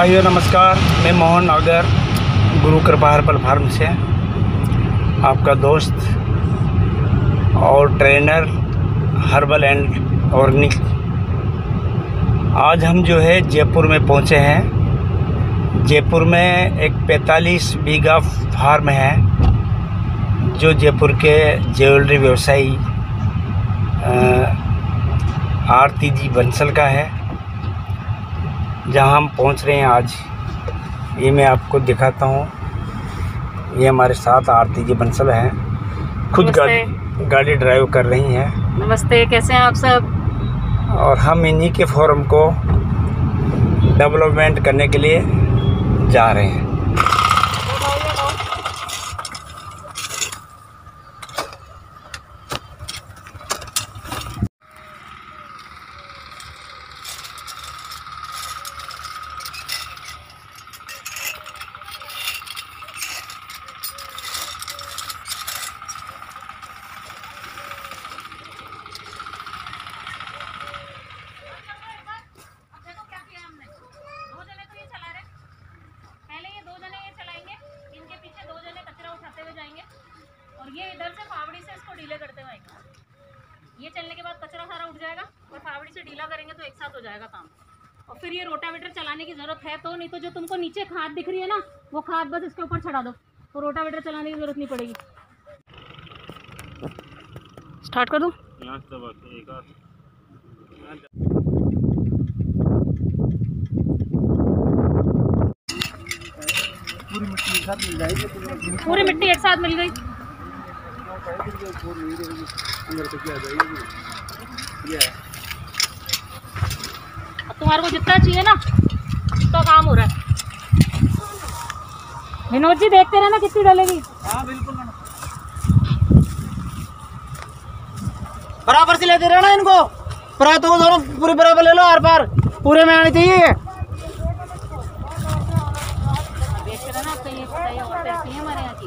भाइयों नमस्कार, मैं मोहन नागर गुरु कृपा हर्बल फार्म से आपका दोस्त और ट्रेनर हर्बल एंड ऑर्गेनिक। आज हम जो है जयपुर में पहुंचे हैं। जयपुर में एक 45 बीघा फार्म है जो जयपुर के ज्वेलरी व्यवसायी आरती जी बंसल का है, जहां हम पहुंच रहे हैं आज। ये मैं आपको दिखाता हूं। ये हमारे साथ आरती जी बंसल हैं, खुद गाड़ी ड्राइव कर रही हैं। नमस्ते, कैसे हैं आप सब? और हम इन्हीं के फॉर्म को डेवलपमेंट करने के लिए जा रहे हैं। और ये इधर से फावड़ी से इसको ढीले करते हुए ये चलने के बाद कचरा सारा उठ जाएगा और फावड़ी से ढीला करेंगे तो एक साथ हो जाएगा काम। और फिर ये रोटावेटर चलाने की ज़रूरत है तो, नहीं तो जो तुमको नीचे खाद दिख रही है ना, वो खाद बस इसके ऊपर चढ़ा दो तो रोटावेटर चलाने की ज़रूरत नहीं पड़ेगी। स्टार्ट कर दूँ? पूरी मिट्टी एक साथ मिल गई। अब तुम्हारे को जितना चाहिए ना तो काम हो रहा है। विनोद जी देखते रहना कितनी डलेगी। हाँ बिल्कुल, बराबर से लेते रहना इनको, परातों को दोनों पूरे बराबर ले लो, हर पार पूरे में आनी चाहिए। हमारे यहाँ की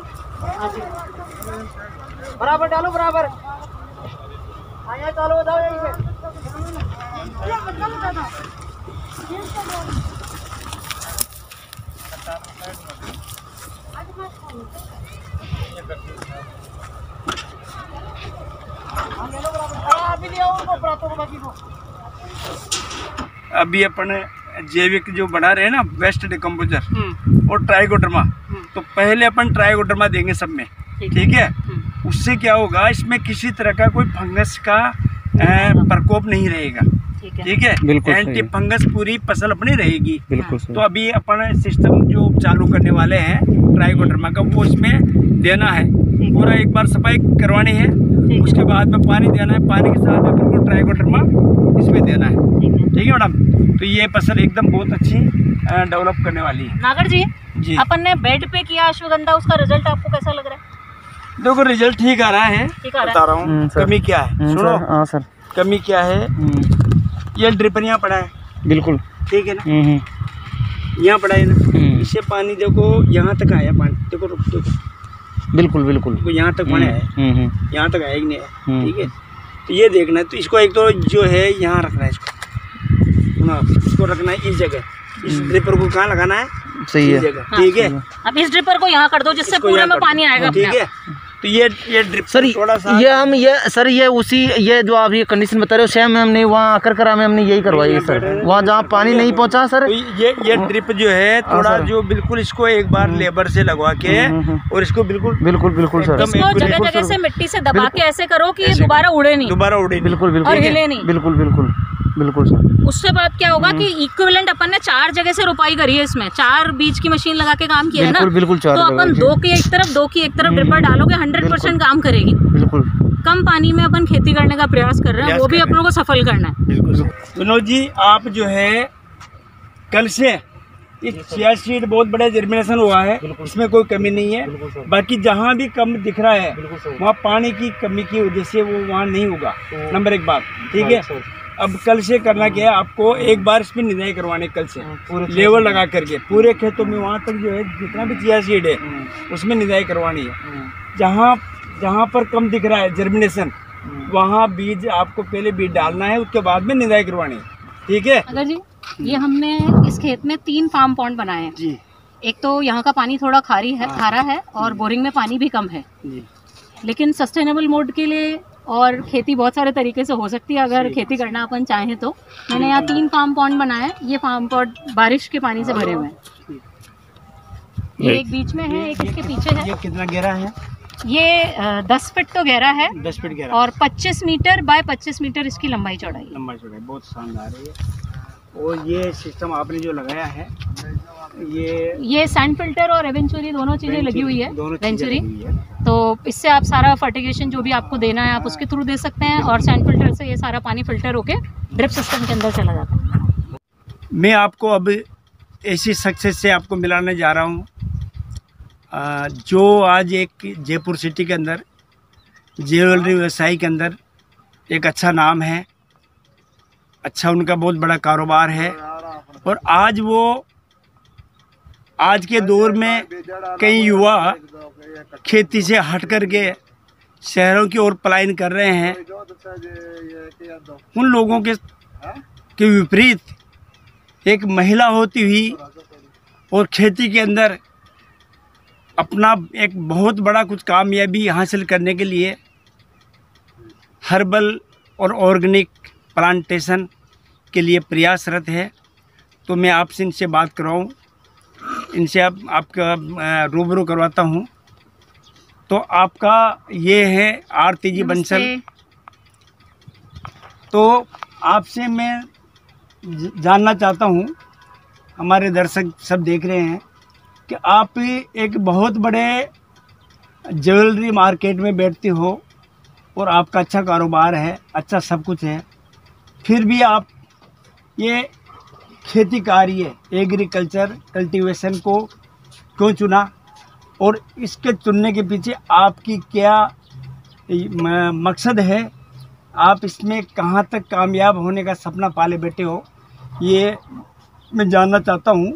बराबर डालो, बराबर आया, चालू बताओ यहीं से। अभी अपन जैविक जो बना रहे हैं ना, वेस्ट डिकम्पोजर और ट्राइकोडर्मा, तो पहले अपन ट्राइकोडर्मा देंगे सब में, ठीक है। उससे क्या होगा, इसमें किसी तरह का कोई फंगस का प्रकोप नहीं रहेगा, ठीक है। एंटी फंगस पूरी फसल अपनी रहेगी। तो अभी अपन सिस्टम जो चालू करने वाले हैं ट्राइकोडर्मा का, वो इसमें देना है। पूरा एक बार सफाई करवानी है, उसके बाद में पानी देना है, पानी के साथ अपन को ट्राइकोडर्मा इसमें देना है, ठीक है मैडम। तो ये फसल एकदम बहुत अच्छी डेवलप करने वाली है। नागर जी, अपन ने बेड पे किया अश्वगंधा, उसका रिजल्ट आपको कैसा लग रहा है? देखो रिजल्ट ठीक आ रहा है, बता रहा हूँ। कमी क्या है सुनो। हाँ सर, कमी क्या है, ये ड्रिपर यहाँ पड़ा है, बिल्कुल ठीक है ना, यहाँ पड़ा है ना, इससे पानी देखो यहाँ तक आया, पानी देखो, रुक देखो, बिल्कुल बिल्कुल यहाँ तक पानी आया, यहाँ तक आया कि नहीं आया, ठीक है। तो ये देखना है, तो इसको एक तो जो है यहाँ रखना है, इसको रखना है इस जगह। इस ड्रिपर को कहाँ लगाना है, सही है, ठीक है। अब इस ड्रिपर को यहाँ कर दो जिससे पूरे में पानी आएगा, ठीक है। तो ये ड्रिप सर, थोड़ा सा ये उसी, ये जो आप ये कंडीशन बता रहे हो, सेम हमने वहाँ आकर करा में हमने यही करवाई है सर, वहाँ जहाँ पानी नहीं पहुँचा सर। ये ड्रिप जो है थोड़ा जो बिल्कुल इसको एक बार लेबर से लगवा के और इसको बिल्कुल सर, इसको जगह जगह से मिट्टी से दबा के ऐसे करो कि दोबारा उड़े नहीं, बिल्कुल और हिले नहीं, बिल्कुल सर। उससे बाद क्या होगा कि इक्विवेलेंट अपन ने 4 जगह से रोपाई करी है, इसमें 4 बीज की मशीन लगा के काम किया है ना, बिल्कुल तो अपन 2 की एक तरफ 2 की एक तरफ ड्रिपर डालोगे 100% काम करेगी। बिल्कुल कम पानी में अपन खेती करने का प्रयास कर रहे हैं, वो भी अपनों को सफल करना है। विनोद जी, आप जो है कल से ये चिया सीड बहुत बड़ा जर्मिनेशन हुआ है, इसमें कोई कमी नहीं है। बाकी जहाँ भी कम दिख रहा है वहाँ पानी की कमी की वजह से वो वहाँ नहीं होगा, नंबर 1 बात, ठीक है। अब कल से करना क्या है, आपको एक बार इसमें निदाई करवाने, कल से लेवल लगा करके पूरे खेतों में वहाँ तक जो है जितना भी चिया सीड है उसमें निदाई करवानी है। जहाँ पर कम दिख रहा है जर्मिनेशन, वहाँ बीज आपको पहले बीज डालना है, उसके बाद में निदाई करवानी है, ठीक है। ये हमने इस खेत में 3 फार्म पॉन्ड बनाए हैं जी। एक तो यहाँ का पानी थोड़ा खारा है और बोरिंग में पानी भी कम है जी। लेकिन सस्टेनेबल मोड के लिए और खेती बहुत सारे तरीके से हो सकती है अगर खेती करना अपन चाहें तो। मैंने यहाँ 3 फार्म पॉन्ड बनाए। ये फार्म पॉन्ड बारिश के पानी से भरे हुए हैं। ये एक बीच में है, एक इसके पीछे है। ये कितना गहरा है? ये 10 फीट तो गहरा है 10 फीट गहरा और 25 मीटर बाय 25 मीटर इसकी लंबाई चौड़ाई है। लंबाई चौड़ाई बहुत शानदार है। और ये सिस्टम आपने जो लगाया है ये सैंड फिल्टर और एवेंचुरी दोनों चीज़ें लगी हुई है। वेंचुरी है। तो इससे आप सारा फर्टिगेशन जो भी आपको देना है आप उसके थ्रू दे सकते हैं और सैंड फिल्टर से ये सारा पानी फिल्टर होके ड्रिप सिस्टम के अंदर चला जाता है। मैं आपको अब ऐसी सक्सेस से आपको मिलाने जा रहा हूँ जो आज एक जयपुर सिटी के अंदर ज्वेलरी व्यवसाय के अंदर एक अच्छा नाम है, अच्छा उनका बहुत बड़ा कारोबार है। और आज वो आज के दौर में कई युवा खेती से हट कर के शहरों की ओर पलायन कर रहे हैं। उन लोगों के विपरीत एक महिला होती हुई और खेती के अंदर अपना एक बहुत बड़ा कुछ कामयाबी हासिल करने के लिए हर्बल और ऑर्गेनिक प्लांटेशन के लिए प्रयासरत है। तो मैं आपसे इनसे बात कराऊँ, इनसे आपका रूबरू करवाता हूँ। तो आपका ये है आरती जी बंसल। तो आपसे मैं जानना चाहता हूँ, हमारे दर्शक सब देख रहे हैं कि आप एक बहुत बड़े ज्वेलरी मार्केट में बैठते हो और आपका अच्छा कारोबार है, अच्छा सब कुछ है, फिर भी आप ये खेती कार्य एग्रीकल्चर कल्टीवेशन को क्यों चुना और इसके चुनने के पीछे आपकी क्या मकसद है? आप इसमें कहाँ तक कामयाब होने का सपना पाले बैठे हो, ये मैं जानना चाहता हूँ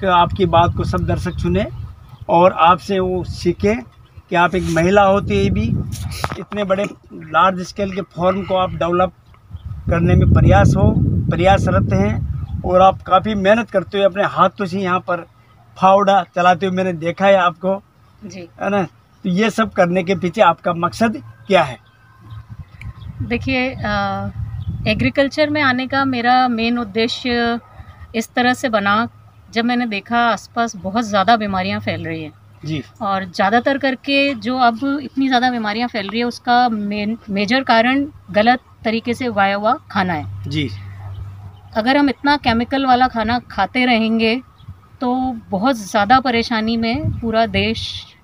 कि आपकी बात को सब दर्शक सुने और आपसे वो सीखें कि आप एक महिला होते ही भी इतने बड़े लार्ज स्केल के फॉर्म को आप डेवलप करने में प्रयासरत हैं और आप काफ़ी मेहनत करते हुए अपने हाथों से यहाँ पर फावड़ा चलाते हुए मैंने देखा है आपको जी, है ना। तो ये सब करने के पीछे आपका मकसद क्या है? देखिए, एग्रीकल्चर में आने का मेरा मेन उद्देश्य इस तरह से बना जब मैंने देखा आसपास बहुत ज़्यादा बीमारियां फैल रही हैं जी। और ज़्यादातर करके जो अब इतनी ज़्यादा बीमारियां फैल रही है उसका मेजर कारण गलत तरीके से उगाया हुआ खाना है जी। अगर हम इतना केमिकल वाला खाना खाते रहेंगे तो बहुत ज़्यादा परेशानी में पूरा देश,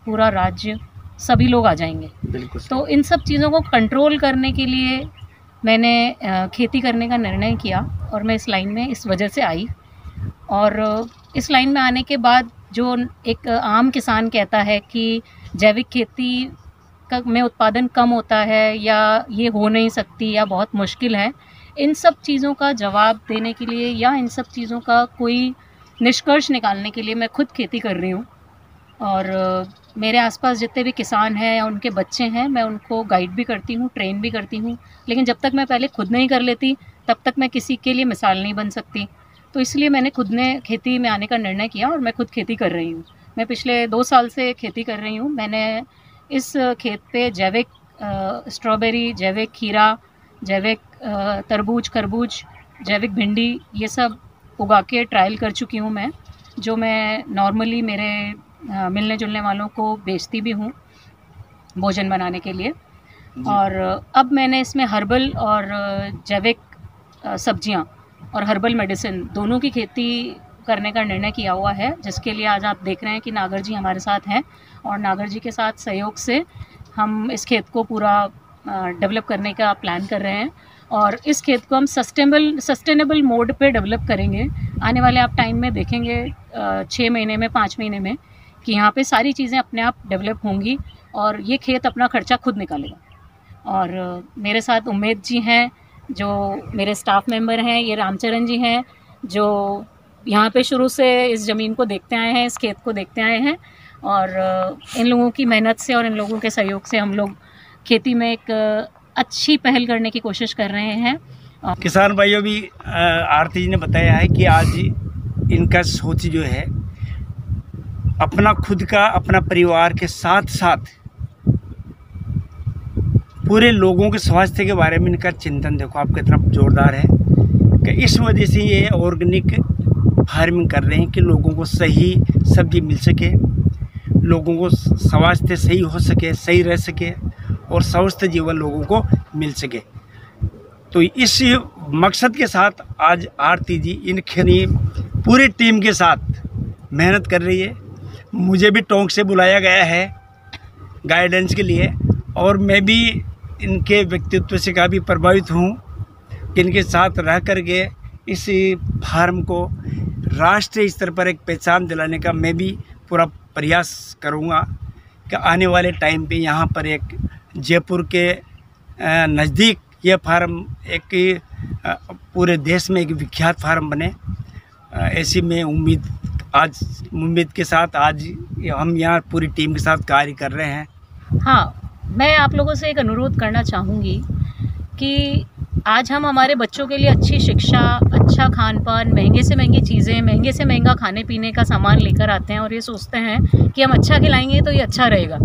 पूरा राज्य, सभी लोग आ जाएंगे। बिल्कुल। तो इन सब चीज़ों को कंट्रोल करने के लिए मैंने खेती करने का निर्णय किया और मैं इस लाइन में इस वजह से आई। और इस लाइन में आने के बाद जो एक आम किसान कहता है कि जैविक खेती में उत्पादन कम होता है या ये हो नहीं सकती या बहुत मुश्किल है, इन सब चीज़ों का जवाब देने के लिए या इन सब चीज़ों का कोई निष्कर्ष निकालने के लिए मैं खुद खेती कर रही हूँ। और मेरे आसपास जितने भी किसान हैं या उनके बच्चे हैं मैं उनको गाइड भी करती हूँ, ट्रेन भी करती हूँ। लेकिन जब तक मैं पहले खुद नहीं कर लेती तब तक मैं किसी के लिए मिसाल नहीं बन सकती। तो इसलिए मैंने खुद ने खेती में आने का निर्णय किया और मैं खुद खेती कर रही हूँ। मैं पिछले 2 साल से खेती कर रही हूँ। मैंने इस खेत पे जैविक स्ट्रॉबेरी, जैविक खीरा, जैविक तरबूज, खरबूज, जैविक भिंडी, ये सब उगा के ट्रायल कर चुकी हूँ मैं, जो मैं नॉर्मली मेरे मिलने जुलने वालों को बेचती भी हूँ भोजन बनाने के लिए। और अब मैंने इसमें हर्बल और जैविक सब्जियाँ और हर्बल मेडिसिन दोनों की खेती करने का निर्णय किया हुआ है, जिसके लिए आज आप देख रहे हैं कि नागर जी हमारे साथ हैं और नागर जी के साथ सहयोग से हम इस खेत को पूरा डेवलप करने का प्लान कर रहे हैं। और इस खेत को हम सस्टेनेबल मोड पे डेवलप करेंगे। आने वाले आप टाइम में देखेंगे 6 महीने में, 5 महीने में कि यहाँ पे सारी चीज़ें अपने आप डेवलप होंगी और ये खेत अपना खर्चा खुद निकालेगा। और मेरे साथ उम्मेद जी हैं जो मेरे स्टाफ मेंबर हैं, ये रामचरण जी हैं जो यहाँ पे शुरू से इस ज़मीन को देखते आए हैं, इस खेत को देखते आए हैं। और इन लोगों की मेहनत से और इन लोगों के सहयोग से हम लोग खेती में एक अच्छी पहल करने की कोशिश कर रहे हैं। किसान भाइयों भी आरती जी ने बताया है कि आज इनका सोच जो है अपना खुद का अपना परिवार के साथ साथ पूरे लोगों के स्वास्थ्य के बारे में इनका चिंतन देखो आप कितना जोरदार है कि इस वजह से ये ऑर्गेनिक फार्मिंग कर रहे हैं कि लोगों को सही सब्जी मिल सके, लोगों को स्वास्थ्य सही हो सके, सही रह सके और स्वस्थ जीवन लोगों को मिल सके। तो इस मकसद के साथ आज आरती जी इनकी पूरी टीम के साथ मेहनत कर रही है। मुझे भी टोंक से बुलाया गया है गाइडेंस के लिए और मैं भी इनके व्यक्तित्व से काफ़ी प्रभावित हूँ कि इनके साथ रह कर के इस फार्म को राष्ट्रीय स्तर पर एक पहचान दिलाने का मैं भी पूरा प्रयास करूँगा कि आने वाले टाइम पे यहाँ पर एक जयपुर के नज़दीक ये फार्म एक पूरे देश में एक विख्यात फार्म बने। ऐसी मैं उम्मीद के साथ आज हम यहाँ पूरी टीम के साथ कार्य कर रहे हैं। हाँ, मैं आप लोगों से एक अनुरोध करना चाहूँगी कि आज हम हमारे बच्चों के लिए अच्छी शिक्षा, अच्छा खान पान, महंगे से महंगी चीज़ें, महंगे से महंगा खाने पीने का सामान लेकर आते हैं और ये सोचते हैं कि हम अच्छा खिलाएंगे तो ये अच्छा रहेगा,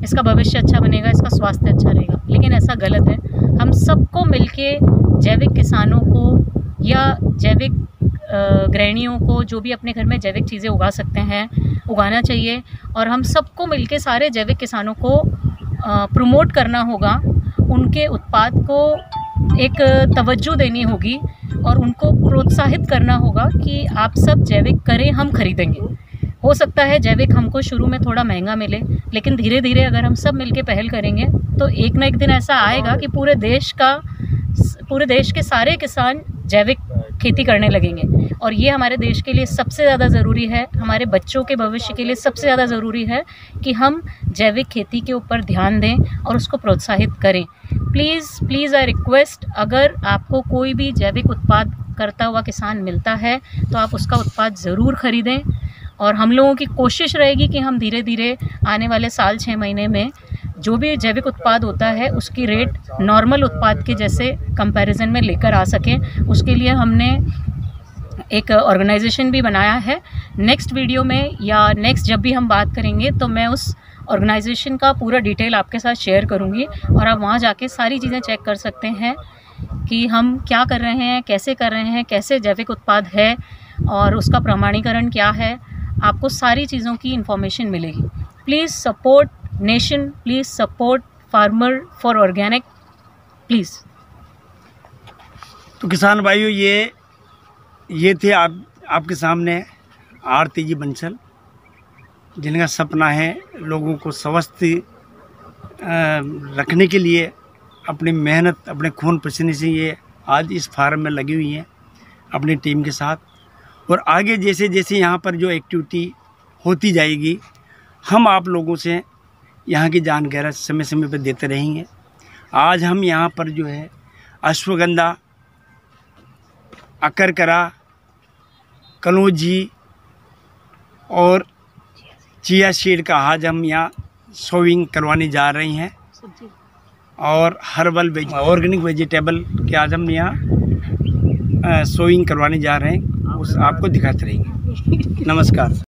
इसका भविष्य अच्छा बनेगा, इसका स्वास्थ्य अच्छा रहेगा। लेकिन ऐसा गलत है। हम सबको मिलके जैविक किसानों को या जैविक गृहिणियों को जो भी अपने घर में जैविक चीज़ें उगा सकते हैं उगाना चाहिए और हम सबको मिलके सारे जैविक किसानों को प्रमोट करना होगा। उनके उत्पाद को एक तवज्जो देनी होगी और उनको प्रोत्साहित करना होगा कि आप सब जैविक करें, हम खरीदेंगे। हो सकता है जैविक हमको शुरू में थोड़ा महंगा मिले, लेकिन धीरे धीरे अगर हम सब मिलके पहल करेंगे तो एक ना एक दिन ऐसा आएगा कि पूरे देश के सारे किसान जैविक खेती करने लगेंगे और ये हमारे देश के लिए सबसे ज़्यादा ज़रूरी है, हमारे बच्चों के भविष्य के लिए सबसे ज़्यादा ज़रूरी है कि हम जैविक खेती के ऊपर ध्यान दें और उसको प्रोत्साहित करें। प्लीज़ आई रिक्वेस्ट, अगर आपको कोई भी जैविक उत्पाद करता हुआ किसान मिलता है तो आप उसका उत्पाद ज़रूर ख़रीदें और हम लोगों की कोशिश रहेगी कि हम धीरे धीरे आने वाले साल 6 महीने में जो भी जैविक उत्पाद होता है उसकी रेट नॉर्मल उत्पाद के जैसे कंपैरिजन में लेकर आ सकें। उसके लिए हमने एक ऑर्गेनाइजेशन भी बनाया है। नेक्स्ट वीडियो में या नेक्स्ट जब भी हम बात करेंगे तो मैं उस ऑर्गेनाइजेशन का पूरा डिटेल आपके साथ शेयर करूंगी और आप वहां जाके सारी चीज़ें चेक कर सकते हैं कि हम क्या कर रहे हैं, कैसे कर रहे हैं, कैसे जैविक उत्पाद है और उसका प्रमाणीकरण क्या है। आपको सारी चीज़ों की इन्फॉर्मेशन मिलेगी। Please support nation, please support farmer for organic, please. तो किसान भाइयों ये थे आपके सामने आरती जी बंसल, जिनका सपना है लोगों को स्वस्थ रखने के लिए अपनी मेहनत, अपने खून पसीने से ये आज इस फार्म में लगी हुई हैं अपनी टीम के साथ। और आगे जैसे जैसे यहाँ पर जो एक्टिविटी होती जाएगी हम आप लोगों से यहाँ की जानकारी समय समय पर देते रहेंगे। आज हम यहाँ पर जो है अश्वगंधा, अकरकरा, कलौंजी और चिया सीड का आज हम यहाँ सोविंग करवाने जा रहे हैं और हर्बल ऑर्गेनिक वेजिटेबल के आज हम यहाँ सोविंग करवाने जा रहे हैं, उस आपको दिखाते रहेंगे। नमस्कार।